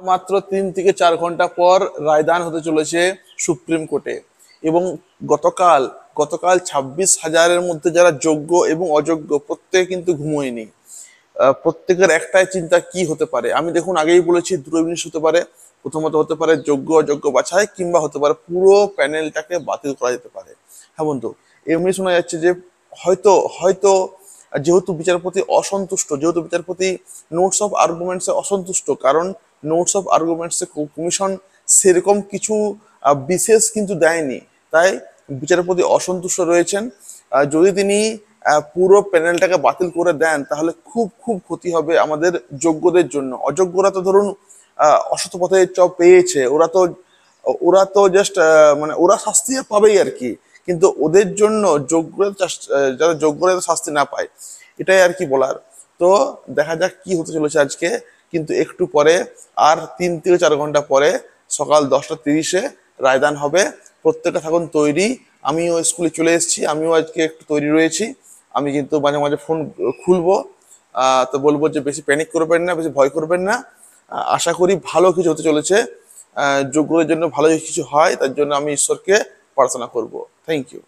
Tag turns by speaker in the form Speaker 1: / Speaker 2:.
Speaker 1: মাত্র 3 থেকে 4 ঘন্টা পর রায়দান হতে চলেছে সুপ্রিম কোর্টে। এবং গতকাল গতকাল 26,000-এর মধ্যে যারা যোগ্য এবং অযোগ্য প্রত্যেকে কিন্তু ঘুমোয়নি। প্রত্যেকের একটাই চিন্তা কি হতে পারে। আমি দেখুন আগেই বলেছি দুটো জিনিস হতে পারে। প্রথমত হতে পারে যোগ্য অযোগ্য বাছাই, কিংবা হতে পারে পুরো প্যানেলটাকে বাতিল করা যেতে পারে। হ্যাঁ বন্ধু, এমনি শোনা যাচ্ছে যে হয়তো হয়তো যেহেতু বিচারপতি নোটস অফ আর্গুমেন্টসে অসন্তুষ্ট, কারণ নোটস অফ আর্গুমেন্টসে কমিশন সেরকম কিছু বিশেষ কিন্তু দেয়নি, তাই বিচারপতি অসন্তুষ্ট রয়েছেন। যদি তিনি পুরো প্যানেলটাকে বাতিল করে দেন তাহলে খুব খুব ক্ষতি হবে আমাদের যোগ্যদের জন্য। অযোগ্যরা তো ধরুন অসৎ পথে পেয়েছে, ওরা তো জাস্ট মানে ওরা শাস্তি পাবেই আর কি, কিন্তু ওদের জন্য যারা যোগ্যরা যাতে শাস্তি না পায়, এটাই আর কি বলার। তো দেখা যাক কি হতে চলেছে আজকে। কিন্তু একটু পরে, আর 3 থেকে 4 ঘন্টা পরে, সকাল 10টা 30-এ রায়দান হবে। প্রত্যেকে থাকুন তৈরি। আমিও স্কুলে চলে এসেছি, আমিও আজকে একটু তৈরি রয়েছি। আমি কিন্তু মাঝে মাঝে ফোন খুলবো। তো বলবো যে বেশি প্যানিক করবেন না, বেশি ভয় করবেন না। আশা করি ভালো কিছু হতে চলেছে। যোগ্যদের জন্য ভালো কিছু হয়, তার জন্য আমি ঈশ্বরকে প্রার্থনা করব। Thank you.